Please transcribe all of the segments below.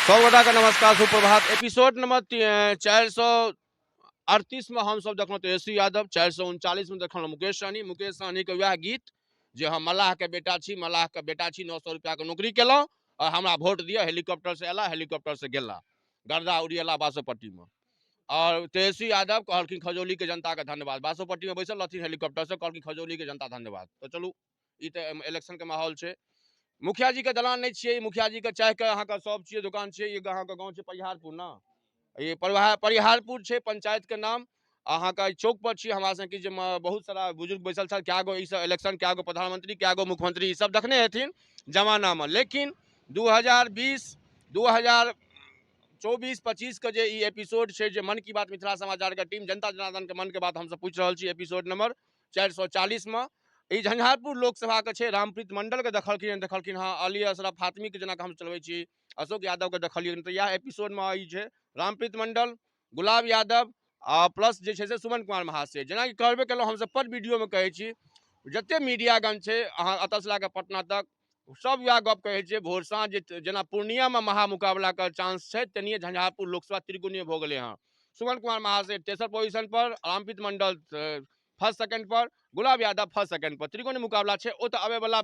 सब गोटा के नमस्कार सुप्रभात। एपिसोड नंबर 438 में हम सब देखल तेजस्वी यादव, 439 में देखल मुकेश सहनी के वह गीत जे हम मल्लाह के बेटा छी, 900 रुपया के नौकरी केलहुँ और हमरा वोट दिया, हेलीकॉप्टर से एला, हेलीकॉप्टर से गेला, गर्दा उड़िएला बासोपट्टी में। और तेजस्वी यादव कहलखिन खजौली के जनता के धन्यवाद, बासोपट्टी में बैसल रहथिन हेलीकॉप्टर से, कहलखिन खजौली के जनता धन्यवाद। तो चलू ई तो इलेक्शन के माहौल है। मुखिया जी के दलान नहीं छे, मुखिया जी के चाय के अहाँ के सब छे दुकान छे। ये अहाँ के गांव छे परिहारपुर ना, ये परिहारपुर छे पंचायत के नाम। अहाँ के चौक पर छे। हमरा से कि जे बहुत सारा बुजुर्ग बैसल छल, क्या गो इस इलेक्शन, क्या गो प्रधानमंत्री, क्या गो मुख्यमंत्री, सब देखने हेथिन जमाना में। लेकिन 2020 2024-25 के जे ई एपिसोड छे, जे मन की बात मिथिला समाचार के टीम जनता जनार्दन के मन के बात हम सब पूछ रहल छी एपिसोड नंबर 440 में। ई झंझारपुर लोकसभा के छे, रामप्रीत मंडल के देखलखिन हाँ, अली अशरफ फातमी के जना हम चलबै छी, अशोक यादव के देखलिए। तो यह एपिसोड में ई छे रामप्रीत मंडल, गुलाब यादव आ प्लस जे छे से सुमन कुमार महासे। जेना कि कहबे केलहुँ हम सब पर वीडियो में कहै छी, जते मीडियागण छे अहाँ एतऽ से लऽ पटना तक सब वह गप कहै छै भोर साँझ जेना पूर्णिया में महामुकाबला के चांस है, तेनिए झंझारपुर लोकसभा त्रिकोणीय भऽ गेलै हँ। सुमन कुमार महासे तेसर पोजीशन पर, रामप्रीत मंडल फर्स्ट सेकंड पर, गुलाब यादव फर्स्ट सेकंड पर। त्रिकोणीय मुकाबला है। वो तो आवे वाला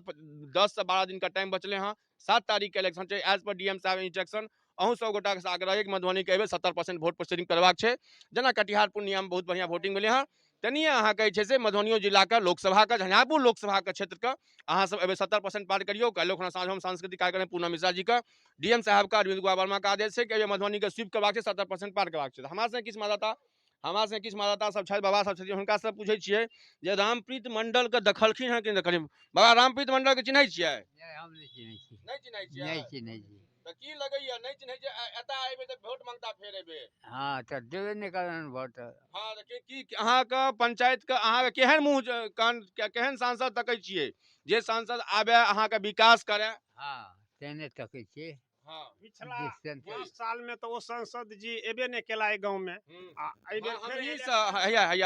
10 से 12 दिन का टाइम बचले हाँ। 7 तारीख के इलेक्शन है। एज पर डीएम साहब इंस्ट्रक्शन अहूँ सब गोटा के आग्रह है कि मधुबनी के 70% वोट पर शेयरिंग करवाक है। जना कटिहार पूर्णिया में बहुत बढ़िया वोटिंग मिले हाँ, तेनिए अहाँ कहै छै से मधुबनियो जिला के लोकसभा के झंझारपुर लोकसभा के क्षेत्र के अहाँ सब 70% पार करियो। कल खुना साँझ में सांस्कृतिक कार्यक्रम पूनम मिश्रा जी का, डीएम साहब का, अरविंद कुमार वर्मा का आदेश है कि मधुबनी के स्वीप करवाक 70% पार करवाक है। हमरा से किस मतदाता सब छथि, बाबा सब छथिन, हुनका सब पूछे छियै जे रामप्रीत मंडल के देखलखिन हैं कि नहीं देखलखिन। बाबा रामप्रीत मंडल के चिन्है छियै? हम नहीं चिन्है छी। नहीं चिन्है छियै? नहीं चिन्है छी। तो की लगैया नहीं चिन्है छियै, एता आइबे त वोट मांगता फेर एबे? हाँ तो देवे नहीं करन वोट। हाँ तो की अहाँ के पंचायत के अहाँ के केहन मुंह कान केहन सांसद तकै छियै जे सांसद आबे अहाँ के विकास करे? हाँ तेने तकै छी। हाँ पिछला डिस्टेंस 10 साल में तो वो सांसद जी एबे नहीं केला है गांव में।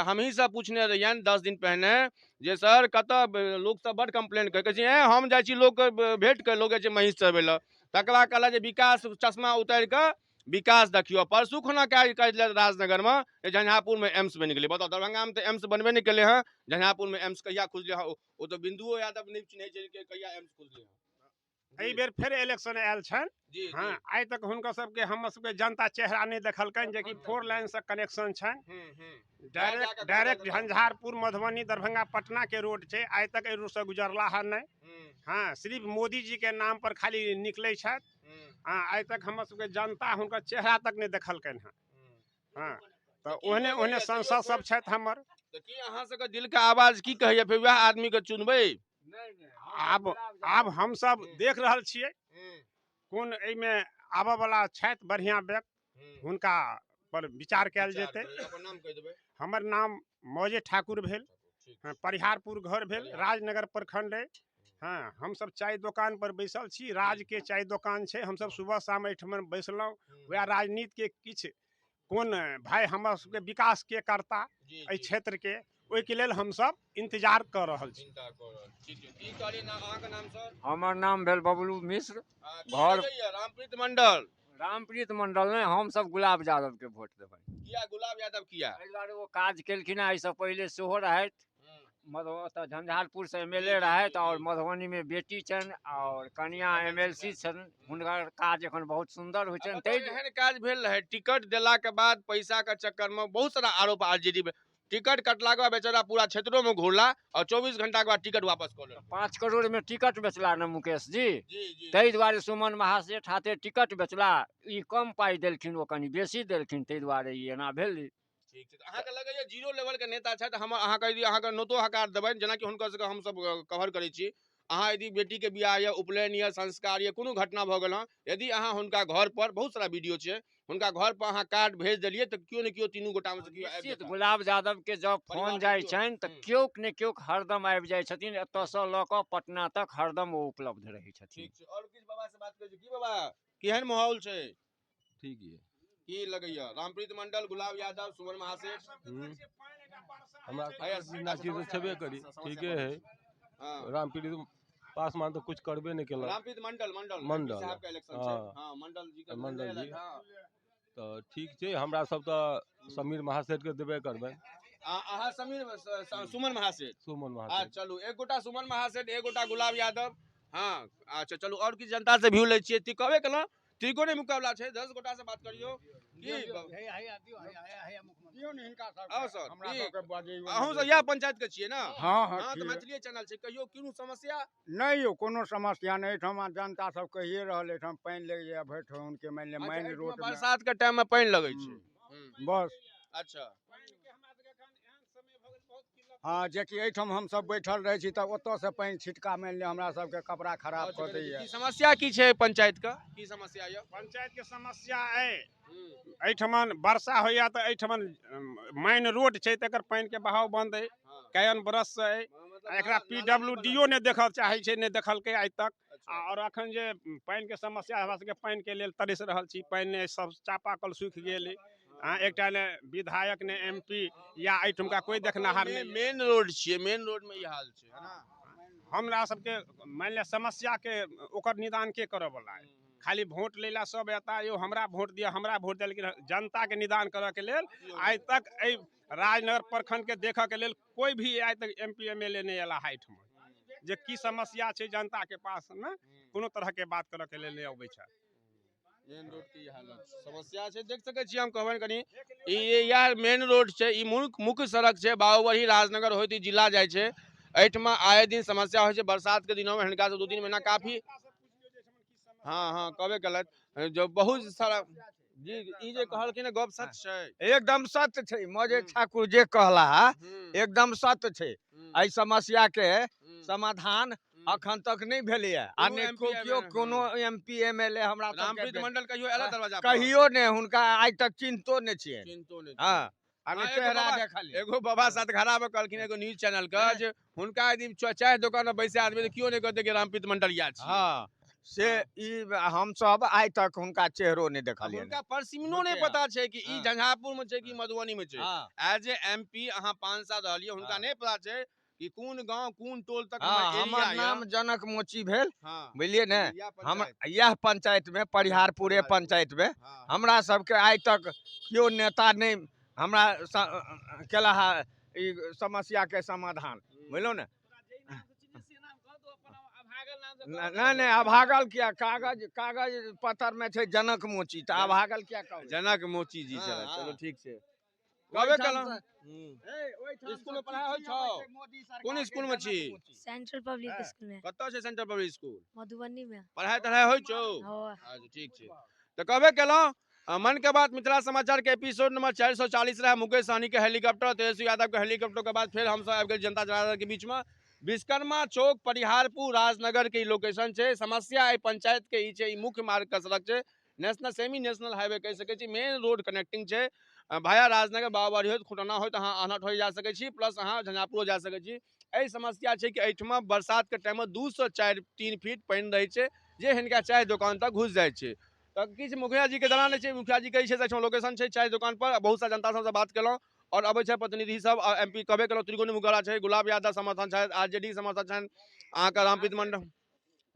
हम ही से पूछने रहिए 10 दिन पहले जे सर कत लोग सब बड़ कंप्लेन कर हम जाइ छी लोग के भेंट कर, लोग जे महिष चरबै ल, तकरा कहला जे विकास चश्मा उतार के विकास देखियो। परसू खुना राजनगर में झंझारपुर में एम्स बन गए। बताओ दरभंगा में तो एम्स बनबे नहीं कले हैं, झंझारपुर में एम्स कहिया खुजले हैं? वो तो बिंदुओ यादव नहीं चिन्है छै कहिया एम्स खुजले हैं। एहि बेर फिर इलेक्शन आयल छन। जी हाँ आइ तक हुनका सबके हम सबके जनता चेहरा नहीं देखलकन, जे कि 4 लाइन से कनेक्शन छन। डायरेक्ट झंझारपुर मधुबनी दरभंगा पटना के रोड छे, आइ तक एरू से गुजरला है नहीं। हाँ सिर्फ मोदी जी के नाम पर खाली निकले छत। हाँ आइ तक हम सबके जनता हुनका चेहरा तक नहीं देखलकन है। हाँ तो ओहने ओहने सांसद सब छत हमर। तो की अहाँ सबके दिल के आवाज की कहैया फिर वह आदमी के चुनबै? आब हम सब देख रहल छियै कोन एमे आबे वाला छथि बढ़िया व्यक्ति, हुनका पर विचार कयल जेतै। हमर नाम मौजे ठाकुर भेल, परिहारपुर घर भेल, राजनगर प्रखंड है। हाँ हम सब चाय दुकान पर बैसल छी, राज के चाय दुकान छे। हम सब सुबह शाम एठमन बैसलहुँ, वह राजनीति के किछ कोन भाई हमर सबके विकास के करता एहि क्षेत्र के, ओहि के लेल हम सब इंतजार कर रहल छी। हमर नाम भेल बबलू मिश्र। घर रामप्रीत मंडल। रामप्रीत मंडल ने, हम सब गुलाब यादव के वोट देबै। किया गुलाब यादव किया? एहि दुआरे वो काज केलखिन हैं, एहिसँ पहिले सेहो रहथि झंझारपुर से एमएलए रहथि, और मधुबनी में बेटी छनि और कनिया एमएलसी छनि। हुनकर काज एखन बहुत सुंदर होइ छनि। एहन काज भेल रहे टिकट देला के बाद पैसा के चक्कर में बहुत सारा आरोप आरजेडी में, टिकट कटला के बाद बेचारा पूरा क्षेत्रों में घूरला और 24 घंटा के बाद टिकट वापस कर लेलक। 5 करोड़ में टिकट बेचला न मुकेश जी। जी ताहि दुआरे सुमन महासेठ हाथे टिकट बेचला, ई कम पाई देलखिन, ओ कनी बेसी देलखिन, ताहि दुआरे ई एना भेलै। ठीक छै। अहाँके लगैया जीरो लेवल के नेता छथि, हम अहाँके यदि अहाँके नोतो हकार देबनि, जेना कि हुनकर सबके हम सब कवर करै छी, अहाँ यदि बेटी के बियाह या उपनयन या संस्कार या कोनो घटना भऽ गेल, यदि अहाँ हुनका घर पर, बहुत सारा वीडियो छै, हुनका घर पर अहाँ कार्ड भेज देलिए तो क्यों न क्यों तीनों गोटा में से क्यों आबि जेता। गुलाब यादव के जब फोन जाय छनि तऽ क्योक ने क्योक हरदम आबि जाय छथिन, एतऽ सँ लऽ कऽ पटना तक हरदम वो उपलब्ध रहै छथिन। ठीक छै। और किछ बाबा से बात करै छी की बाबा, केहन माहौल छै? ठीक है। की लगैया रामप्रीत मंडल, गुलाब यादव, सुमन महासेठ? हमरा चीज छेबे करी, ठीके है। हाँ रामप्रीत पासवान तो कुछ करबे नहीं केलक। रामप्रीत मंडल मंडल मंडल, MP साहब का इलेक्शन छै। हाँ। हां मंडल जी के मंडल मंडल जी। हां तो ठीक छै, हमरा सब तो समीर महासेठ के देबे करबै। अहाँ सुमन महासेठ। सुमन आ महासेठ। चलू एक गोटा सुमन महासेठ, एक गोटा गुलाब यादव। हाँ अच्छा चलू और किछु जनता से व्यू लै छियै। ती कहबे केलहुँ त्रिकोणीय मुकाबला छै, 10 गोटा से बात करियो की आओ सर अहूँ सब यह पंचायत के छियै ना? हाँ हाँ तो छियै। मैथिली चैनल छै, कहियो कोनो समस्या? नहीं यो कोनो समस्या नहीं, एहिठाम जनता सब कहिए रहल एहिठाम पानि लागि जाए भरि ठन के मानि ले अच्छा, मेन एहिठमा रोड में बरसात के टाइम में पानि लगै छै। बस। अच्छा हाँ जेकि एहिठाम हमसब बैठल रहै छी तब ओतऽ से पानि छिटका मानि ले हमरा सबके कपड़ा खराब कऽ दैए। की समस्या की छै पंचायत के? की समस्या यऽ? पंचायत के समस्या है एहिठमन वर्षा होइया तो एहिठमन मेन रोड छै तकर पानि के बहाव बंद है कयन बरस से है। एकरा PWDO ने देखल चाहे छै, ने देखलकै आइ तक। और अखन जे पानि के समस्या हमरा सबके पानि के लेल तरस रहल छी, पानि ने सब चापाकल सूखि गेल। एकटा ने विधायक ने MP या एहिठुमका कोई देखनाहार नहीं। मेन रोड छियै, मेन रोड में ई हाल छै है ना? हमरा सबके मान लिअ समस्या के ओकर निदान के करऽ वाला है? खाली वोट लेला सब एता यो हमरा वोट दिया, हमरा वोट दिया, लेकिन जनता के निदान करऽ के लेल आइ तक एहि राजनगर प्रखंड के देखऽ के लेल कोई भी आइ तक MP MLA नहीं एला है एहिठमा। जे की समस्या छै जनता के पास में कोनो तरह के बात करऽ के लेल नहीं अबै छै। मेन रोड की हालत समस्या छै, देख सकै छी हम कहबन कनी ई यार मेन रोड छै, ई मुख्य सड़क छै, बाबूबड़ी राजनगर होइत ई जिला जाइ छै। एहिठमा आए दिन समस्या होइ छै, बरसात के दिनों में हिनका से 2-3 महीना काफी हाँ हाँ कहबे गलत जो बहुत सारा जी ई जे कहलखिन गप सच छै, एकदम सत्य छै। मौजे ठाकुर जे कहला एकदम सत्य छै। एहि समस्या के समाधान अखन तक नहीं भेलैया। आ ने कोनो MP MLA हमरा रामप्रीत मंडल कहियो एला दरवाजा पर? कहियो ने हुनका आइ तक चिंतो नहीं छियै। चिंतो नहीं हाँ हाँ, चेहरा देखलियै। एगो बाबा सतघरा में कहलखिन एगो न्यूज चैनल का जे हुनका यदि चाय दुकान में बैसे आदमी तो क्यों नहीं कहते कि रामप्रीत मंडल या छी। हाँ से ई हम सब आइ तक हुनका चेहरो नहीं देखलियै। हुनका परसिमनो नहीं पता छै कि ई झंझारपुर में छै कि मधुबनी में छै। हाँ। एज ए MP अहाँ 5 साल रहलियै, हुनका नहीं पता छै कि कोन गांव कोन टोल तक हमर नाम जनक मोची भेल, हाँ बुझलिए ने? हम यह पंचायत में परिहारपुरे पंचायत में हाँ। हमरा सबके आइ तक क्यों नेता नहीं हमरा केला है ई समस्या के समाधान, बुझलो ने? नहीं अभागल क्या, कागज पत्र में छै जनक मोची, तो अभागल क्या कहू? जनक मोची जी हाँ, छलै। हाँ। चलो ठीक छै। कहबे केलहुँ स्कूल स्कूल में पढ़ाई होइ छौ? कोन स्कूल में छी? सेंट्रल पब्लिक स्कूल में कतऽ छै सेंट्रल पब्लिक स्कूल? मधुबनी में पढ़ाई तढ़ाई होइ छौ? हो। अच्छा ठीक छै। तो कहबे केलहुँ मन के बात मिथिला समाचार के एपिसोड नंबर 440 रहा। मुकेश सहनी के हेलीकॉप्टर, तेजस्वी यादव के हेलीकॉप्टर के बाद फिर हम सब आबि गेल जनता जनार्दन के बीच में। विश्वकर्मा चौक परिहारपुर राजनगर के लोकेशन छै। समस्या ए पंचायत के ई छै, ई मुख्य मार्ग का सड़क छै, नेशनल सेमी नेशनल हाईवे कह सकै छी, मेन रोड कनेक्टिंग छै। भाया राजनगर बाबाबाड़ी होइत खुटना होइत अहाँ अनहट हो जा सकै छी, प्लस अहाँ झंझारपुर जा सकै छी। एहि समस्या छै कि एहिठमा बरसात के टाइम में 2 से 4-3 फीट पानि रहै छै, जे हिनका चाय दुकान तक घुस जाइ छै। तो किछु मुखिया जी के दलान छै, मुखिया जी के लोकेशन छै चाय दुकान पर। बहुत सा जनता सबसे बात केलहुँ और अब छै प्रतिनिधि सब MP कहबे केलहुँ त्रिकोणी मुकाबला छै। गुलाब यादव समर्थन छथि, RJD समर्थन छनि, अहाँके रामप्रीत मंडल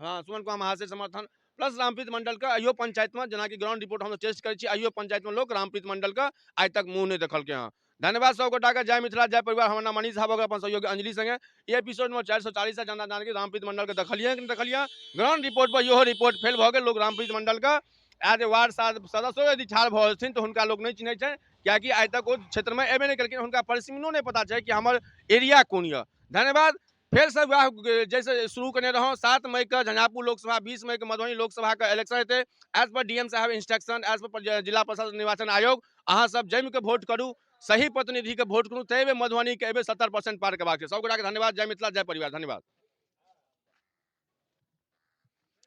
हाँ सुमन कुमार महासेठ समर्थन, प्लस रामप्रीत मंडल के अहियो पंचायत में जेना कि ग्राउंड रिपोर्ट हम टेस्ट करै छी, अहियो पंचायत में लोग रामप्रीत मंडल के आइ तक मुंह नहीं देखलकै हँ। धन्यवाद सब गोटा के। जय मिथिला जय परिवार। हमर नाम मनीष झा भगत, अपन सहयोगी अंजलि संगे ई एपिसोड में 440 से जनता जान के रामप्रीत मंडल के देखलिए कि नहीं देखलिए। ग्राउंड रिपोर्ट पर इहो रिपोर्ट फेल भऽ गेल। लोग रामप्रीत मंडल के एज ए वार्ड सदस्यो यदि ठाढ़ भऽ जेथिन तो हुनका लोग नहीं चिन्है छै, कियाकि आइ तक ओ क्षेत्र में एबे नहीं केलखिन। हुनका परिसीमनो नहीं पता छै कि हमर एरिया कोन यऽ। धन्यवाद। फिर से वह जैसे शुरू करने रहो 7 मई का झंझारपुर लोकसभा, 20 मई के मधुबनी लोकसभा का इलेक्शन हेतै। एज पर DM साहब इंस्ट्रक्शन, एज पर जिला प्रशासन निर्वाचन आयोग, अहाँ सब जम के वोट करू, सही प्रतिनिधि के वोट करू, तबे मधुबनी के 70% पार करबाक छै। सब गोटा के धन्यवाद। जय मिथिला जय परिवार। धन्यवाद।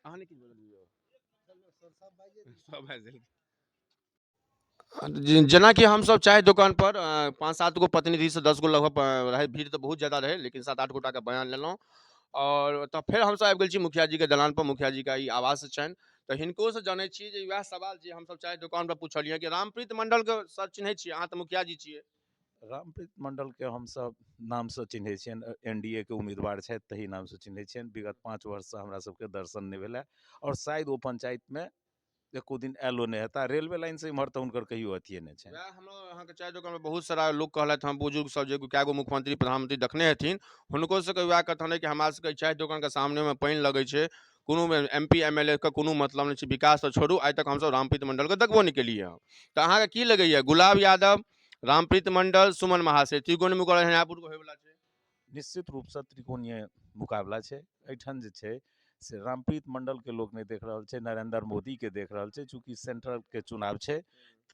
अहाँ ने की बोललियै सब भए गेल। जेना कि हम सब चाय दुकान पर 5-7 गो प्रतिनिधि से 10 गो लगभग रहे, भीड़ तो बहुत ज्यादा रहे, लेकिन 7-8 गोटा के बयान लेलहुँ। और तो फिर हम सब आबि गेल छी मुखिया जी के दलान पर। मुखिया जी का ई आवास छनि, तो हिनको से जानै छी जे वह सवाल जे हम सब चाय दुकान पर पूछलिए कि रामप्रीत मंडल के सर चिन्है छियै अहाँ, तो मुखिया जी छियै? रामप्रीत मंडल के हम सब नाम से चिन्है छियनि, एनडीए के उम्मीदवार छथि तही नाम से चिन्है छियनि। विगत 5 वर्ष से हमरा सबके दर्शन नहि भेलै और शायद ओ पंचायत में एको दिन आयलो नहि हेता। रेलवे लाइन से इम्हर तऽ हुनकर कहियो अथिए नहि छनि। वएह हमरो अहाँके चाय दोकान में बहुत सारा लोग कहलथि हम बुजुर्ग सब जे कए गो मुख्यमंत्री प्रधानमंत्री देखने हेथिन, हुनको सबके वएह कथन है कि हमरा सबके चाय दोकान के सामने में पानि लगै छै, कोनो में एमपी एमएलए के कोनो मतलब नहीं छै, विकास तो छोड़ू, आइ तक हमसब रामप्रीत मंडल के देखबो नहीं केलिए हँ। तऽ अहाँके की लगैया गुलाब यादव, रामप्रीत मंडल, सुमन महासेठ त्रिकोण मुकाबला झंझारपुर के होयवला छै? निश्चित रूप से त्रिकोणीय मुकाबला छै। एहिठाम जे छै से रामप्रीत मंडल के लोग नहीं देख रहल छै, नरेंद्र मोदी के देख रहल छै, चूंकि सेंट्रल के चुनाव छै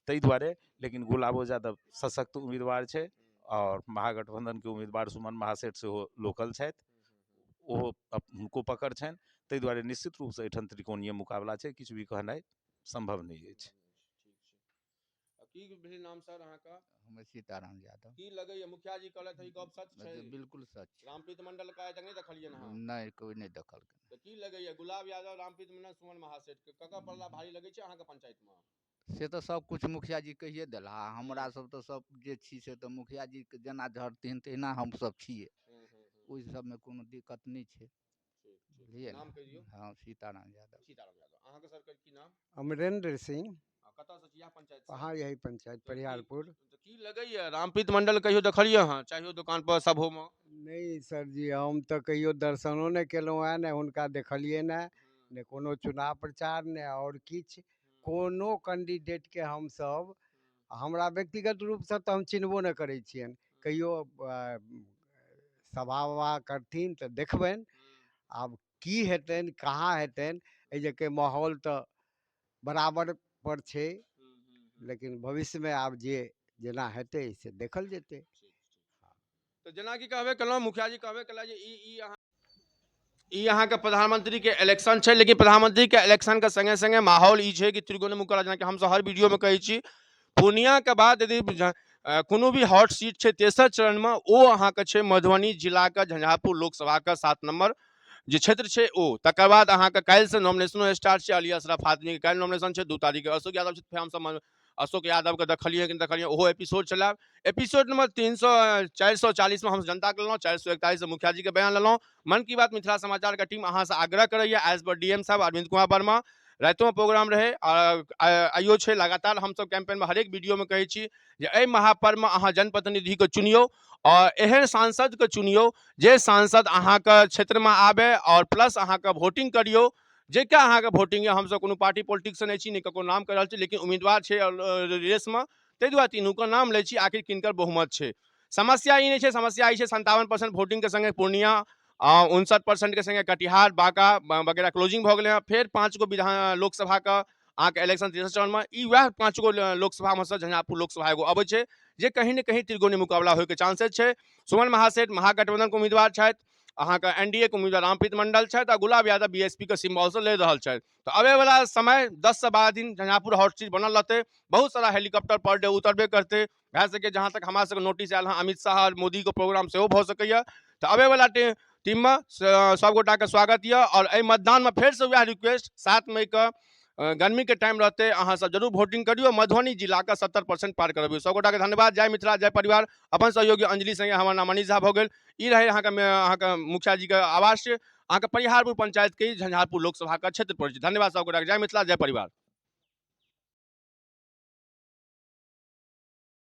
ताहि दुआरे। लेकिन गुलाबो यादव सशक्त उम्मीदवार छै और महागठबंधन के उम्मीदवार सुमन महासेठ सेहो लोकल छथि, ओहो हुनको पकड़ छनि, ताहि दुआरे निश्चित रूप से एहिठाम त्रिकोणीय मुकाबला छै, किछु भी कहनाइ संभव नहीं अछि। की भेल नाम सर अहाँका? हमर सीताराम यादव। की लगैया मुखिया जी कहलथि ई गप सच छै? बिल्कुल सच। रामप्रीत मंडल का आइ तक नहीं देखलिए अहाँ? नहीं, कोई नहीं देखल। तऽ की लगैया गुलाब यादव, रामप्रीत मंडल, सुमन महासेठ के ककर पल्ला भारी लगै छै अहाँके पंचायत में? से तो सब कुछ मुखिया जी कहिए देला। हमरा सब तो सब जे छी से तो मुखिया जी के जेना झड़थिन तहिना हम सब छिए, ओहि सब में कोनो दिक्कत नहीं छै। बुझलिए नाम कहि दियौ। हाँ, सीताराम यादव। सीताराम यादव। अहाँके सर की नाम? अमरेंद्र सिंह। कतऽ से छी अहाँ पंचायत से? हाँ, यही पंचायत परिहारपुर। तऽ की लगैया रामप्रीत मंडल कहियो देखलिए हँ चाहियो दुकान पर सभो में? नहीं सर जी, हम तो कहियो दर्शनो नहीं केलहुँ हैं, ने हुनका देखलिए ने कोनो चुनाव प्रचार ने और किछ कोनो कैंडिडेट के हम सब, हमरा व्यक्तिगत रूप से तो हम चिन्हबो न करै छियनि। कहियो सभा वभा करथिन तऽ देखबनि, आब की हेतनि कहाँ हेतनि एहि जके माहौल तो बराबर पर छै, लेकिन भविष्य में आब जे जेना हेतै से देखल जेतै। तो जेना कि कहबे केलहुँ, मुखिया जी कहबे केला जे ई अहाँके प्रधानमंत्री के इलेक्शन छै, लेकिन प्रधानमंत्री के इलेक्शन के संगे संगे माहौल ई छै कि त्रिकोण मुकाबला, जेना कि हमसब हर वीडियो में कहै छी, पूर्णिया के बाद यदि कोनो भी हॉट सीट छै तेसर चरण में ओ अहाँके छै मधुबनी जिला के झंझारपुर लोकसभा के 7 नंबर जे क्षेत्र छै ओ। तकर बाद अहाँके काल्हि से नॉमिनेशनो स्टार्ट छै, अली अशरफ फातमी के काल्हि नॉमिनेशन छै, 2 तारीख के अशोक यादव छै, फेर हमसब अशोक यादव के देखलिए कि देखलिए, ओहो एपिसोड चलायब। एपिसोड नंबर 440 में हम जनता के लेलहुँ, 441 में मुखिया जी के बयान लेलहुँ। मन की बात मिथिला समाचार के टीम अहाँ से आग्रह करैया, एज पर डीएम साहब अरविंद कुमार वर्मा, रातों में प्रोग्राम रहे और आइयो छै लगातार हम सब कैंपेन में हरेक वीडियो में कहै छी जे एहि महापर्व में अहाँ जनप्रतिनिधि के चुनियो और एहन सांसद के चुनियो जे सांसद अहाँके क्षेत्र में आबे और प्लस अहाँके वोटिंग करियो, जे क्या अहाँके वोटिंग है। हमसब कोनो पार्टी पॉलिटिक्स से नहीं छी, नहीं ककरो नाम कह रहल छी, लेकिन उम्मीदवार छै रेस में, ताहि दुआरे तीनू के नाम लै छी, आखिर किनकर बहुमत छै। समस्या ई नहीं छै, समस्या ई छै 57% वोटिंग के संगे पूर्णिया, 59% के संगे कटिहार, बांका वगैरह क्लोजिंग भऽ गेलै हँ। फेर 5 गो विधान लोकसभा के अहाँके इलेक्शन तेसर चरण में, ई वएह 5 गो लोकसभा में से झंझारपुर लोकसभा एगो अबै छै, जे कहीं न कहीं त्रिकोणीय मुकाबला होय के चांसेस छै। सुमन महासेठ महागठबंधन के उम्मीदवार छथि, अहाँके एनडीए के उम्मीदवार रामप्रीत मंडल छथि, आ गुलाब यादव बीएसपी के सिम्बॉल से लड़ रहल छथि। तो आबे वाला समय 10 से 12 दिन झंझारपुर हॉट सीट बनल रहते, बहुत सारा हेलीकॉप्टर पर डे उतरबे करते, भए सके जहां तक हमरा सबके नोटिस आयल हँ अमित शाह और मोदी के प्रोग्राम सेहो भऽ सकैया। तो आबे वाला टीम में सब गोटा के स्वागत यऽ, और एहि मतदान में फेर से वएह रिक्वेस्ट 7 मई के गर्मी के टाइम रहते, अहाँ सब जरूर वोटिंग करियो, मधुबनी जिला का 70% पार करबियो। सब गोटा के धन्यवाद। जय मिथिला, जय परिवार। अपन सहयोगी अंजलि संगे हमर नाम मनीष झा भऽ गेल। ई रहे अहाँके मुखिया जी के आवास, अहाँके परिहारपुर पंचायत के झंझारपुर लोकसभा का क्षेत्र पड़ै छै। धन्यवाद सब गोटा के। जय मिथिला, जय परिवार।